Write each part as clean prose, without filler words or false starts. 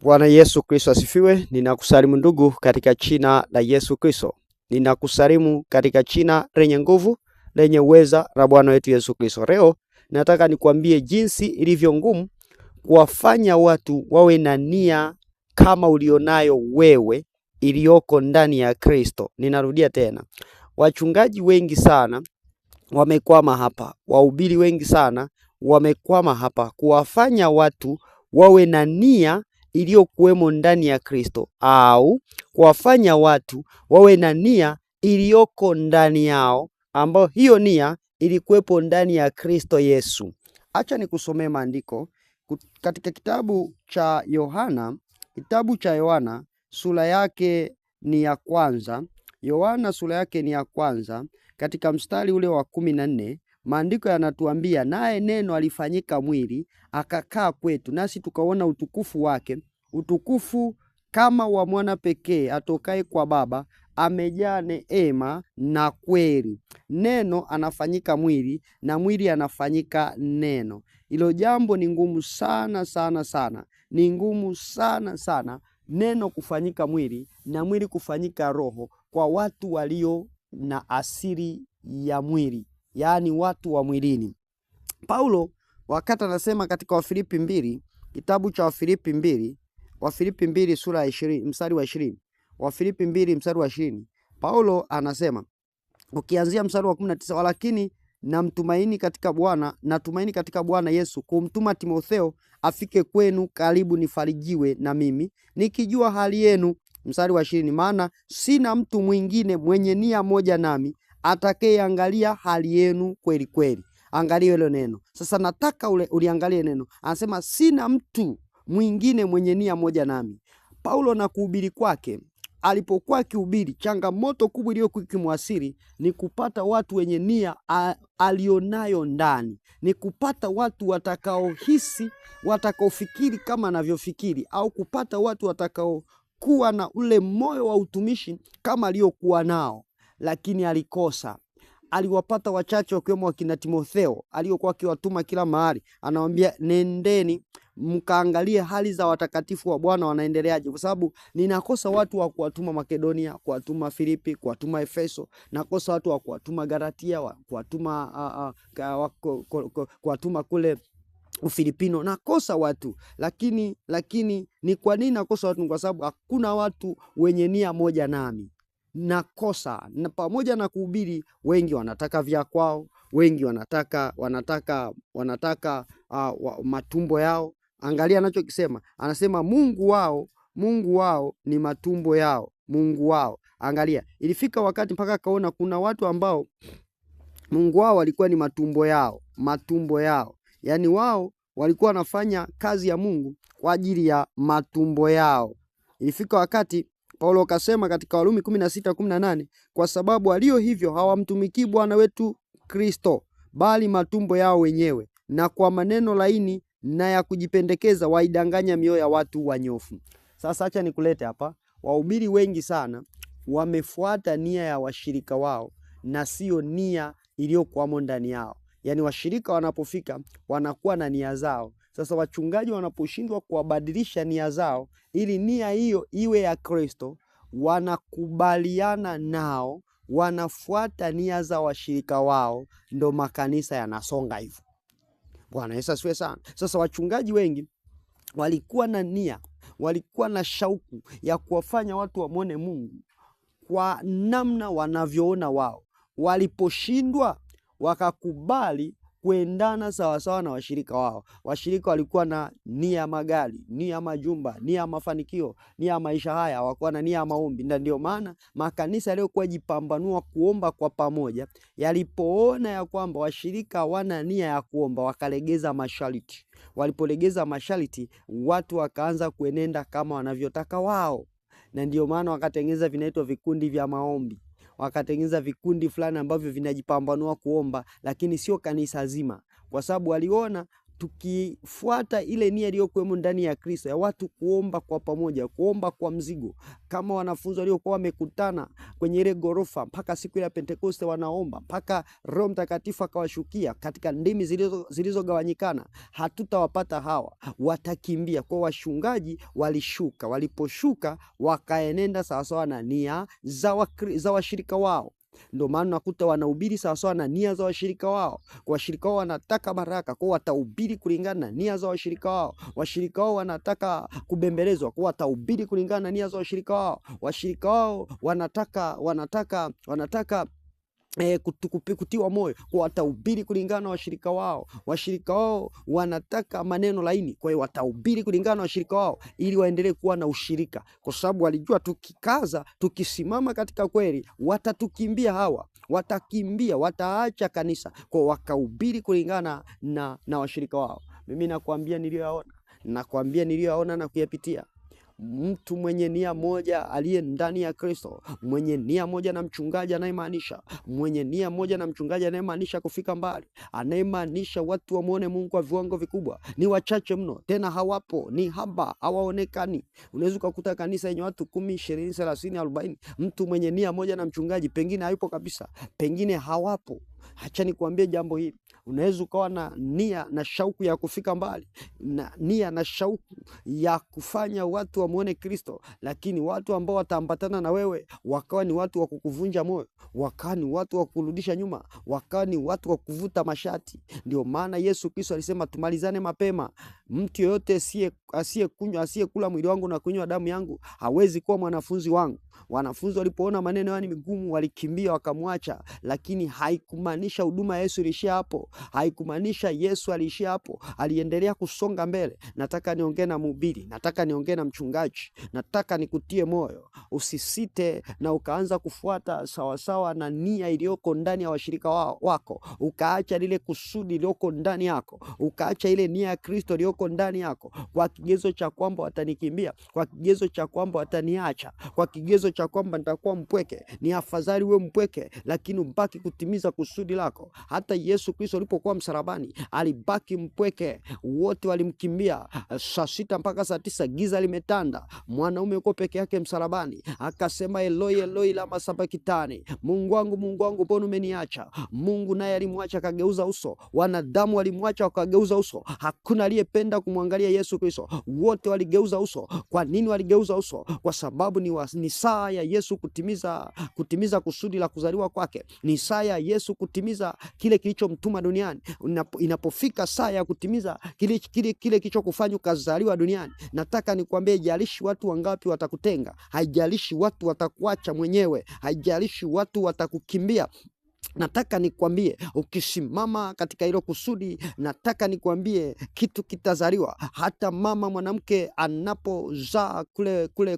Bwana Yesu Kristo asifiwe. Ninakusalimu ndugu katika jina la Yesu Kristo. Ninakusalimu katika jina lenye nguvu, lenye uweza la Bwana wetu Yesu Kristo. Leo nataka nikwambie jinsi ilivyo ngumu kuwafanya watu wawe na nia kama ulionayo wewe iliyoko ndani ya Kristo. Ninarudia tena. Wachungaji wengi sana wamekwama hapa. Wahubiri wengi sana wamekwama hapa kuwafanya watu wawe na nia iliyokuwemo ndani ya Kristo, au kuwafanya watu wawe na nia iliyoko ndani yao, ambao hiyo nia ilikuwepo ndani ya Kristo Yesu. Acha nikusomee maandiko katika kitabu cha Yohana sura yake ni ya kwanza. Yohana sura yake ni ya kwanza katika mstari ule wa 14. Maandiko yanatuambia, naye neno alifanyika mwili akakaa kwetu, nasi tukaona utukufu wake, utukufu kama wa mwana pekee atokaye kwa Baba, amejaa neema na kweli. Neno anafanyika mwili na mwili anafanyika neno. Hilo jambo ni ngumu sana sana sana. Ni ngumu sana sana neno kufanyika mwili na mwili kufanyika roho kwa watu walio na asili ya mwili, yaani watu wa mwilini. Paulo wakati anasema katika Wafilipi 2, kitabu cha Wafilipi 2 sura ya 20 mstari wa 20. Wafilipi 2 mstari wa 20. Paulo anasema ukianzia mstari wa 19, walakini natumaini katika Bwana Yesu kumtuma Timotheo afike kwenu karibu nifarijiwe na mimi nikijua hali yenu. Mstari wa 20, maana sina mtu mwingine mwenye nia moja nami atakayeangalia hali yenu kweli kweli. Angalia hilo neno. Sasa nataka uliangalie neno. Anasema sina mtu mwingine mwenye nia moja nami. Paulo na kuhubiri kwake, alipokuwa akihubiri, changamoto kubwa iliyokuwa ikimwasiri ni kupata watu wenye nia alionayo ndani. Ni kupata watu watakaohisi, watakaofikiri kama anavyofikiri, au kupata watu watakaokuwa na ule moyo wa utumishi kama aliyokuwa nao. Lakini alikosa. Aliwapata wachache wakiwemo wakina Timotheo aliyokuwa akiwatuma kila mahali. Anawaambia nendeni mkaangalie hali za watakatifu wa Bwana wanaendeleaje, kwa sababu ninakosa watu wa kuwatuma Makedonia, kuwatuma Filipi, kuwatuma Efeso, nakosa watu wa kuwatuma Galatia, kuwatuma kule Ufilipino, nakosa watu. Lakini ni kwa nini nakosa watu? Kwa sababu hakuna watu wenye nia moja nami. Nakosa. Na pamoja na kuhubiri, wengi wanataka vya kwao, wengi wanataka matumbo yao. Angalia anachokisema. Anasema Mungu wao ni matumbo yao. Mungu wao. Angalia, ilifika wakati mpaka akaona kuna watu ambao Mungu wao walikuwa ni matumbo yao. Yaani wao walikuwa wanafanya kazi ya Mungu kwa ajili ya matumbo yao. Ilifika wakati Paulo akasema katika Warumi 16:18, kwa sababu walio hivyo hawamtumikii Bwana wetu Kristo, bali matumbo yao wenyewe, na kwa maneno laini na ya kujipendekeza waidanganya mioyo ya watu wanyofu. Sasa acha nikulete hapa. Wahubiri wengi sana wamefuata nia ya washirika wao na sio nia iliyokuwamo ndani yao. Yaani washirika wanapofika wanakuwa na nia zao. Sasa wachungaji wanaposhindwa kuwabadilisha nia zao ili nia hiyo iwe ya Kristo, wanakubaliana nao, wanafuata nia za washirika wao, ndo makanisa yanasonga hivyo. Bwana Yesu asifiwe sana. Sasa wachungaji wengi walikuwa na nia, walikuwa na shauku ya kuwafanya watu wamwone Mungu kwa namna wanavyoona wao. Waliposhindwa wakakubali kuendana sawasawa na washirika wao. Washirika walikuwa na nia ya magari, nia ya majumba, nia ya mafanikio, nia ya maisha haya, hawakuwa na nia ya maombi. Ndio maana makanisa yaliyokuwa jipambanua kuomba kwa pamoja, yalipoona ya kwamba washirika hawana nia ya kuomba, wakalegeza masharti. Walipolegeza masharti, watu wakaanza kuenenda kama wanavyotaka wao. Na ndio maana wakatengeneza vinaitwa vikundi vya maombi. Wakatengeneza vikundi fulani ambavyo vinajipambanua kuomba, lakini sio kanisa zima, kwa sababu waliona tukifuata ile nia iliyokuwemo ndani ya Kristo ya watu kuomba kwa pamoja, kuomba kwa mzigo, kama wanafunzi waliokuwa wamekutana kwenye ile gorofa mpaka siku ya Pentekoste wanaomba mpaka Roho Mtakatifu akawashukia katika ndimi zilizogawanyikana, hatutawapata hawa, watakimbia. Kwa wachungaji walishuka, waliposhuka wakaenenda sawasawa na nia za washirika wao. Ndio maana nakuta wanahubiri sawasawa na nia za washirika wao. Kwa washirika wao wanataka baraka, kwa watahubiri kulingana na nia za washirika wao. Washirika wao wanataka kubembelezwa, kwa watahubiri kulingana na nia za washirika wao. Washirika wao wanataka kutiwa moyo, kwa watahubiri kulingana na washirika wao. Washirika wao wanataka maneno laini, kwa hiyo watahubiri kulingana na washirika wao ili waendelee kuwa na ushirika, kwa sababu walijua tukikaza, tukisimama katika kweli, watatukimbia hawa, watakimbia, wataacha kanisa, kwa wakahubiri kulingana na washirika wao. Mimi nakwambia niliyoyaona na kuyapitia. Mtu mwenye nia moja aliye ndani ya Kristo, mwenye nia moja na mchungaji anayemaanisha, mwenye nia moja na mchungaji anayemaanisha kufika mbali, anayemaanisha watu wamuone Mungu kwa viwango vikubwa, ni wachache mno, tena hawapo, ni haba, hawaonekani. Unaweza kukuta kanisa yenye watu 10, 20, 30, 40. Mtu mwenye nia moja na mchungaji pengine hayupo kabisa, pengine hawapo. Acha nikwambie jambo hili. Unaweza ukawa na nia na shauku ya kufika mbali, na nia na shauku ya kufanya watu wamuone Kristo, lakini watu ambao wataambatana na wewe wakawa ni watu wa kukuvunja moyo, wakawa ni watu wa kurudisha nyuma, wakawa ni watu wa kuvuta mashati. Ndio maana Yesu Kristo alisema tumalizane mapema. Mtu yoyote asiyekula mwili wangu na kunywa damu yangu hawezi kuwa mwanafunzi wangu. Wanafunzi walipoona maneno yao ni migumu walikimbia wakamwacha, lakini haikumaanisha huduma ya Yesu ilishia hapo. Haikumaanisha Yesu aliishia hapo, aliendelea kusonga mbele. Nataka niongee na mhubiri, nataka niongee na mchungaji, nataka nikutie moyo. Usisite na ukaanza kufuata sawasawa na nia iliyoko ndani ya washirika wako, ukaacha lile kusudi iliyoko ndani yako, ukaacha ile nia ya Kristo iliyoko ndani yako, kwa kigezo cha kwamba watanikimbia, kwa kigezo cha kwamba wataniacha, kwa kigezo cha kwamba nitakuwa mpweke. Ni afadhali uwe mpweke, lakini ubaki kutimiza kusudi lako. Hata Yesu Kristo alipokuwa msalabani alibaki mpweke, wote walimkimbia. Saa 6 mpaka saa 9 giza limetanda, mwanaume yuko peke yake msalabani, akasema Eloi Eloi lama sabakitani, Mungu wangu mbona umeniacha? Mungu naye alimwacha akageuza uso, wanadamu walimwacha wakageuza uso. Hakuna aliyependa kumwangalia Yesu Kristo, wote waligeuza uso. Kwa nini waligeuza uso? Kwa sababu ni saa ya Yesu kutimiza kusudi la kuzaliwa kwake. Ni saa ya Yesu kutimiza kile kilichomtuma duniani. Inapofika saa ya kutimiza kile kilichokufanya ukazaliwa duniani, nataka nikwambie, haijalishi watu wangapi watakutenga, haijalishi watu watakuacha mwenyewe, haijalishi watu watakukimbia, nataka nikwambie, ukisimama katika hilo kusudi, nataka nikwambie kitu kitazaliwa. Hata mama mwanamke anapozaa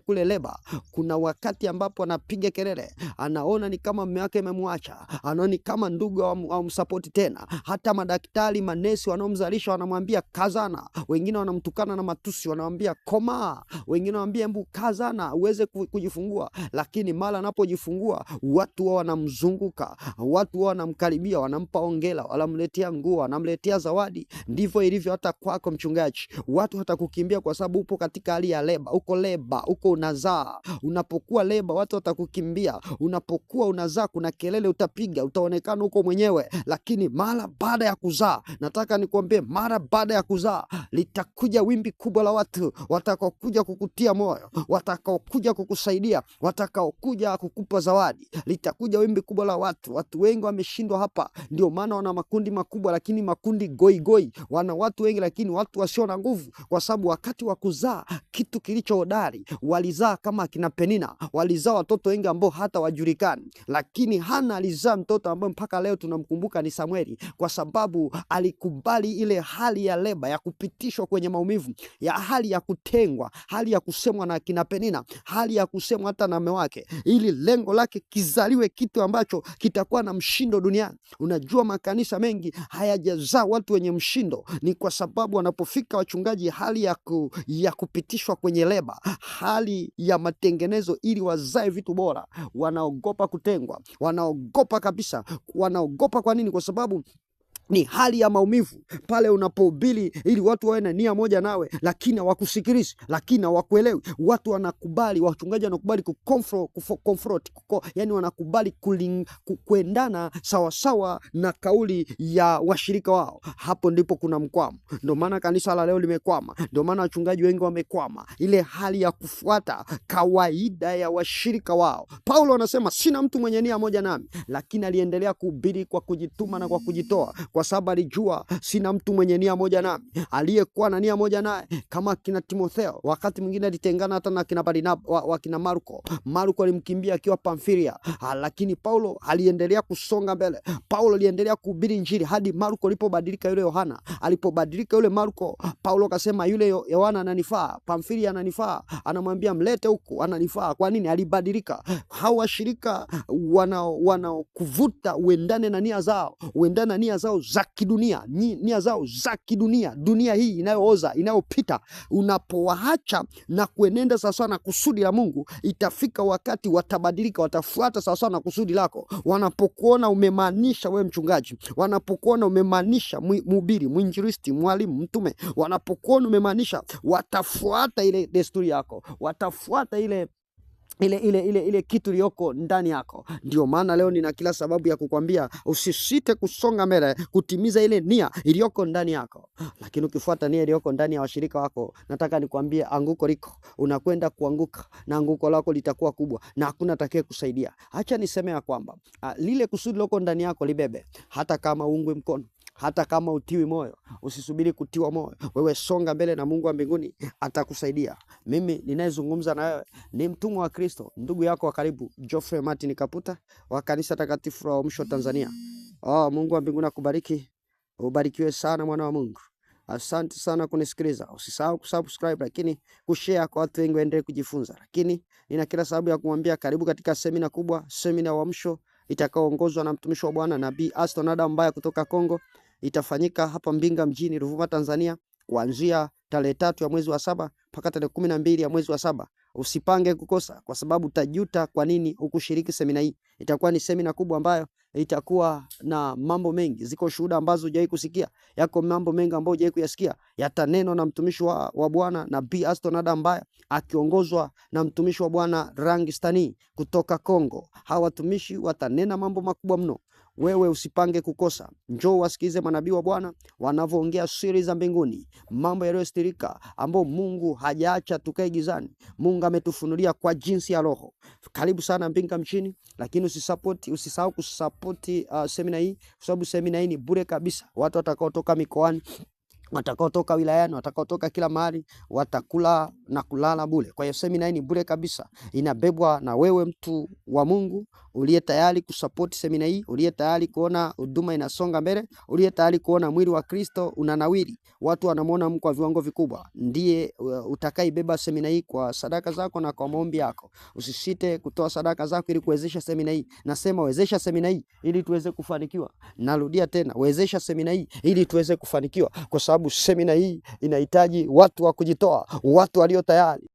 kule leba, kuna wakati ambapo anapiga kelele, anaona ni kama mume wake amemwacha, anaona ni kama ndugu au msapoti tena. Hata madaktari, manesi wanaomzalisha wanamwambia kazana, wengine wanamtukana na matusi, wanamwambia koma, wengine wanamwambia hebu kazana uweze kujifungua. Lakini mara anapojifungua, watu wao wanamzunguka, watu wao wanamkaribia, wanampa hongera, wanamletea nguo, wanamletea zawadi. Ndivyo ilivyo hata kwako mchungaji. Watu watakukimbia kwa sababu upo katika hali ya leba, uko unazaa. Unapokuwa leba, watu watakukimbia. Unapokuwa unazaa, kuna kelele utapiga, utaonekana uko mwenyewe. Lakini mara baada ya kuzaa, nataka nikwambie, mara baada ya kuzaa litakuja wimbi kubwa la watu watakaokuja kukutia moyo, watakaokuja kukusaidia, watakaokuja kukupa zawadi. Litakuja wimbi kubwa la watu wengi wameshindwa hapa, ndio maana wana makundi makubwa, lakini makundi goi. Wana watu wengi, lakini watu wasio na nguvu, kwa sababu wakati wa kuzaa kitu kilicho hodari, walizaa kama kina Penina, walizaa watoto wengi ambao hata wajulikani. Lakini Hana alizaa mtoto ambaye mpaka leo tunamkumbuka ni Samueli, kwa sababu alikubali ile hali ya leba, ya kupitishwa kwenye maumivu, ya hali ya kutengwa, hali ya kusemwa na kina Penina, hali ya kusemwa hata na mume wake, ili lengo lake kizaliwe kitu ambacho kitakuwa na mshindo duniani. Unajua makanisa mengi hayajazaa watu wenye mshindo, ni kwa sababu wanapofika wachungaji, hali ya kupitishwa kwenye leba, hali ya matengenezo ili wazae vitu bora, wanaogopa kutengwa, wanaogopa kabisa. Wanaogopa kwa nini? Kwa sababu ni hali ya maumivu pale unapohubiri ili watu wawe na nia moja nawe, lakini hawakusikilizi, lakini hawakuelewi. Watu wanakubali, wachungaji wanakubali yani wanakubali kuendana sawasawa na kauli ya washirika wao. Hapo ndipo kuna mkwamo. Ndio maana kanisa la leo limekwama, ndio maana wachungaji wengi wamekwama, ile hali ya kufuata kawaida ya washirika wao. Paulo anasema sina mtu mwenye nia moja nami, lakini aliendelea kuhubiri kwa kujituma na kwa kujitoa, kwa sababu alijua sina mtu mwenye nia moja nami. Aliyekuwa na nia moja naye kama kina Timotheo, wakati mwingine alitengana hata na kina Barnaba, wakina Marko. Marko alimkimbia akiwa Pamfilia, lakini Paulo aliendelea kusonga mbele. Paulo aliendelea kuhubiri Injili hadi Marko alipobadilika yule Yohana. Alipobadilika yule Marko, Paulo akasema yule Yohana ananifaa, Pamfilia ananifaa, anamwambia mlete huku, ananifaa. Kwa nini? Alibadilika. Hao washirika wanaokuvuta uendane na nia zao, uendane na nia zao za kidunia, nia zao za kidunia, dunia hii inayooza, inayopita. Unapowaacha na kuenenda sawasawa na kusudi la Mungu, itafika wakati watabadilika, watafuata sawasawa na kusudi lako. Wanapokuona umemaanisha wewe mchungaji, wanapokuona umemaanisha mhubiri, mwinjilisti, mwalimu, mtume, wanapokuona umemaanisha, watafuata ile desturi yako, watafuata ile kitu iliyoko ndani yako. Ndio maana leo nina kila sababu ya kukwambia usisite kusonga mbele, kutimiza ile nia iliyoko ndani yako. Lakini ukifuata nia iliyoko ndani ya washirika wako, nataka nikwambie anguko liko, unakwenda kuanguka na anguko lako litakuwa kubwa na hakuna atakaye kusaidia. Acha niseme ya kwamba lile kusudi loko ndani yako libebe, hata kama uungwe mkono, hata kama utiwi moyo. Usisubiri kutiwa moyo, wewe songa mbele na Mungu wa mbinguni atakusaidia. Mimi ninayezungumza na wewe ni mtumwa wa Kristo, ndugu yako wa karibu, Geoffrey Martin Kaputa wa Kanisa Takatifu la Uamsho Tanzania. Mungu wa mbinguni akubariki, ubarikiwe sana mwana wa Mungu. Asante sana kunisikiliza. Usisahau kusubscribe, lakini kushare kwa watu wengi waendelee kujifunza. Lakini nina kila sababu ya kumwambia karibu katika semina kubwa, semina ya Uamsho itakaoongozwa na mtumishi wa Bwana Nabii Aston Adam Mbaya kutoka Kongo. Itafanyika hapa Mbinga mjini Ruvuma, Tanzania, kuanzia tarehe 3 ya mwezi wa 7 mpaka tarehe 12 ya mwezi wa 7. Usipange kukosa, kwa sababu utajuta kwa nini ukushiriki semina hii. Itakuwa ni semina kubwa ambayo itakuwa na mambo mengi. Ziko shuhuda ambazo hujawahi kusikia, yako mambo mengi ambayo hujawahi kuyasikia. Yataneno na mtumishi wa Bwana Nabii Aston Adam Mbaya akiongozwa na mtumishi wa Bwana Rangi Stani kutoka Kongo. Hawa watumishi watanena mambo makubwa mno. Wewe usipange kukosa. Njoo wasikize manabii wa Bwana wanavyoongea siri za mbinguni, mambo yaliyostirika ambao Mungu hajaacha tukae gizani. Mungu ametufunulia kwa jinsi ya roho. Karibu sana Mbinga mchini, lakini usisahau kusupport semina hii, kwa sababu semina hii ni bure kabisa. Watu watakaotoka mikoani, watakaotoka wilayani, watakaotoka kila mahali watakula na kulala bure. Kwa hiyo semina hii ni bure kabisa. Inabebwa na wewe mtu wa Mungu uliye tayari kusupport semina hii, uliye tayari kuona huduma inasonga mbele, uliye tayari kuona mwili wa Kristo unanawiri, watu wanamuona Mungu kwa viwango vikubwa. Ndiye utakaibeba semina hii kwa sadaka zako na kwa maombi yako. Usisite kutoa sadaka zako ili kuwezesha semina hii. Nasema wezesha semina hii ili tuweze kufanikiwa. Narudia tena, wezesha semina hii ili tuweze kufanikiwa, kwa sababu semina hii inahitaji watu wa kujitoa, watu walio tayari.